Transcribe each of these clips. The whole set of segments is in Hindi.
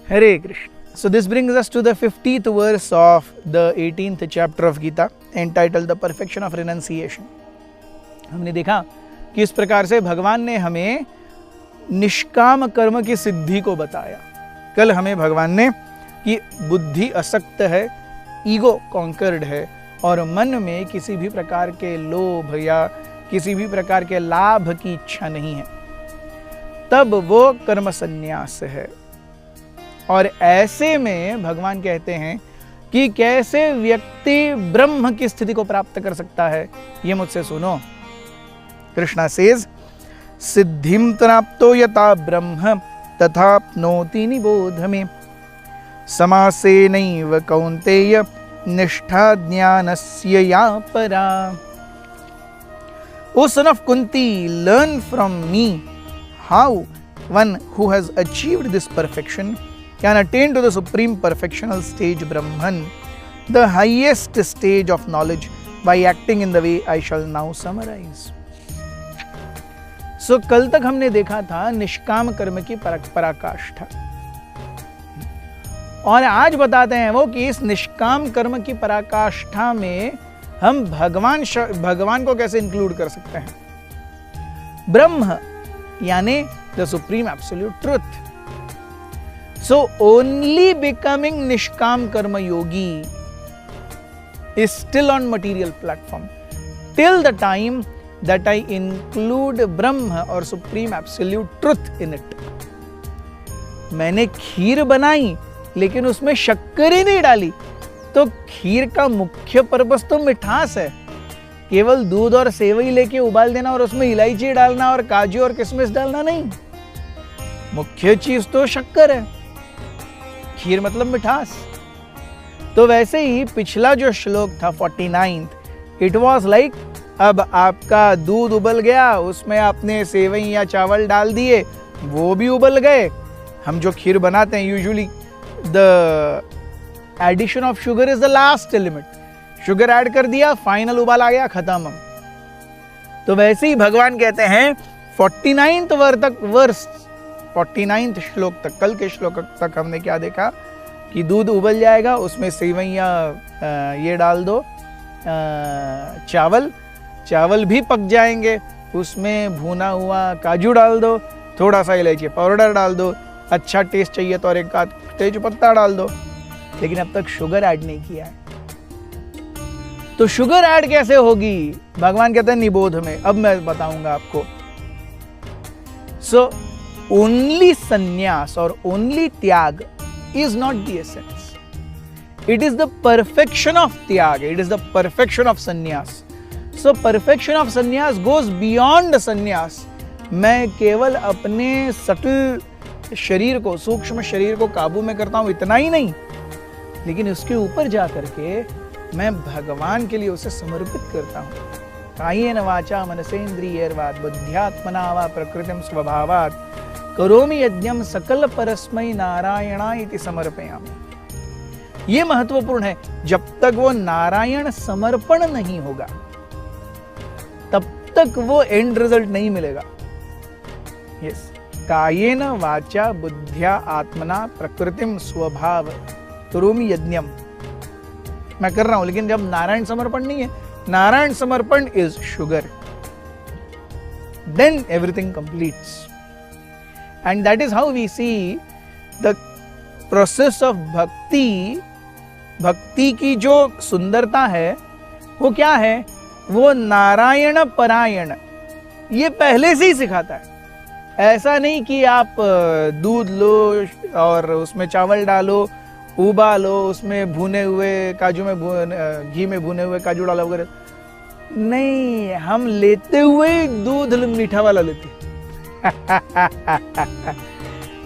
Hare Krishna. So this brings us to the 50th verse of the 18th chapter of Gita, entitled The Perfection of Renunciation. हमने देखा कि इस प्रकार से भगवान ने हमें निष्काम कर्म की सिद्धि को बताया। कल हमें भगवान ने कि बुद्धि असक्त है, ईगो कॉन्कर्ड है और मन में किसी भी प्रकार के लोभ या किसी भी प्रकार के लाभ की इच्छा नहीं है, तब वो कर्म संन्यास है। और ऐसे में भगवान कहते हैं कि कैसे व्यक्ति ब्रह्म की स्थिति को प्राप्त कर सकता है, ये मुझसे सुनो। कृष्णा सेज, सिद्धिम प्राप्तो यथा ब्रह्म तथाप्नोति निबोध में, समासेनैव कौन्तेय निष्ठा ज्ञानस्य या परा। O son of Kunti, learn from me how one who has achieved this perfection can attain to the supreme perfectional stage Brahman, the highest stage of knowledge, by acting in the way I shall now summarize. So कल तक हमने देखा था निष्काम कर्म की पराकाष्ठा, और आज बताते हैं वो कि इस निष्काम कर्म की पराकाष्ठा में हम भगवान को कैसे इंक्लूड कर सकते हैं। ब्रह्म यानी the supreme absolute truth. So only becoming Nishkam Karma Yogi is still on material platform till the time that I include Brahma or Supreme Absolute Truth in it. मैंने खीर बनाई लेकिन उसमें शक्कर ही नहीं डाली, तो खीर का मुख्य पर्पस तो मिठास है। केवल दूध और सेवई लेके उबाल देना और उसमें इलायची डालना और काजू और किशमिश डालना नहीं, मुख्य चीज तो शक्कर है। खीर मतलब मिठास। तो वैसे ही पिछला जो श्लोक था 49th, इट वॉज लाइक, अब आपका दूध उबल गया, उसमें आपने सेवई या चावल डाल दिए, वो भी उबल गए। हम जो खीर बनाते हैं usually the addition of sugar is the last element. Sugar add कर दिया, फाइनल उबाल आ गया, खत्म। तो वैसे ही भगवान कहते हैं 49th श्लोक तक, कल के श्लोक तक हमने क्या देखा कि दूध उबल जाएगा, उसमें सेवैया ये डाल दो, चावल भी पक जाएंगे, उसमें भुना हुआ काजू डाल दो, थोड़ा सा इलायची पाउडर डाल दो, अच्छा टेस्ट चाहिए तो और एक आध तेज पत्ता डाल दो, लेकिन अब तक शुगर ऐड नहीं किया है। तो शुगर ऐड कैसे होगी? भगवान कहते हैं निबोध में। अब मैं बताऊंगा आपको। सो ओनली संन्यास और ओनली त्याग is not the essence. It is the perfection of त्याग. It is the perfection of sannyas. So perfection of sannyas goes beyond sannyas. मैं केवल अपने सटल शरीर को, सूक्ष्म शरीर को काबू में करता हूं, इतना ही नहीं, लेकिन उसके ऊपर जा करके मैं भगवान के लिए उसे समर्पित करता हूं। कायेन वाचा मनसेन्द्रियैर्वा बुद्ध्यात्मना वा प्रकृतिं स्वभावात् करोमि यज्ञम सकल परस्मै नारायणाय इति समर्पयामि। ये महत्वपूर्ण है। जब तक वो नारायण समर्पण नहीं होगा तब तक वो एंड रिजल्ट नहीं मिलेगा। यस, कायेन वाचा बुद्ध्या आत्मना प्रकृतिम स्वभाव करोमि यज्ञम, मैं कर रहा हूं, लेकिन जब नारायण समर्पण नहीं है, नारायण समर्पण is sugar, then everything completes. And that is how we see the process of bhakti. भक्ति की जो सुंदरता है वो क्या है? वो नारायण परायण, ये पहले से ही सिखाता है। ऐसा नहीं कि आप दूध लो और उसमें चावल डालो, उबालो, उसमें भुने हुए काजू में घी में भुने हुए काजू डालो वगैरह नहीं, हम लेते हुए दूध मीठा वाला लेते हैं।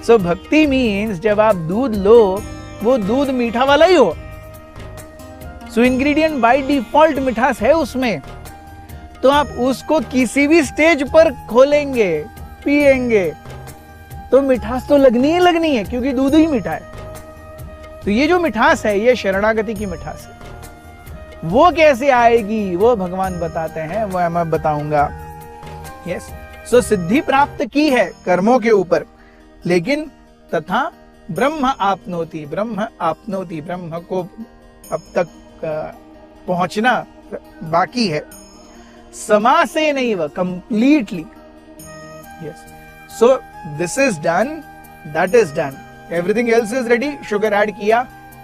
So भक्ति मीन्स जब आप दूध लो वो दूध मीठा वाला ही हो। सो इंग्रेडिएंट बाय डिफॉल्ट मिठास है उसमें, तो आप उसको किसी भी स्टेज पर खोलेंगे, पिएंगे, तो मिठास तो लगनी ही लगनी है, क्योंकि दूध ही मीठा है। तो ये जो मिठास है, ये शरणागति की मिठास है। वो कैसे आएगी वो भगवान बताते हैं, वो मैं बताऊंगा। यस, सो सिद्धि प्राप्त की है कर्मों के ऊपर, लेकिन तथा ब्रह्म आपनोति, ब्रह्म आपनोति, ब्रह्म को अब तक पहुंचना बाकी है। समासे नैव, completely. Yes, so this is done, that is done, everything else is ready. Sugar add किया,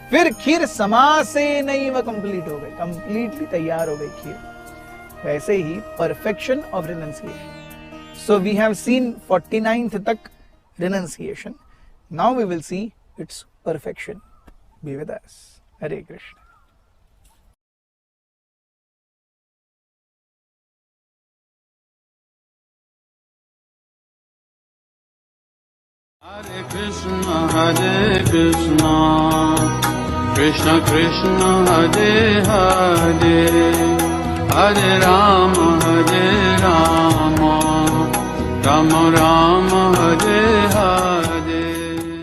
फिर खीर समासे नैव कंप्लीट हो गई, कंप्लीटली तैयार हो गई खीर। वैसे ही perfection of renunciation. So we have seen 49th tak renunciation. Now we will see its perfection. Be with us. Hare Krishna. Hare Krishna, Krishna Krishna, Hare Hare, Hare Rama, Rama Rama, Hare Hare.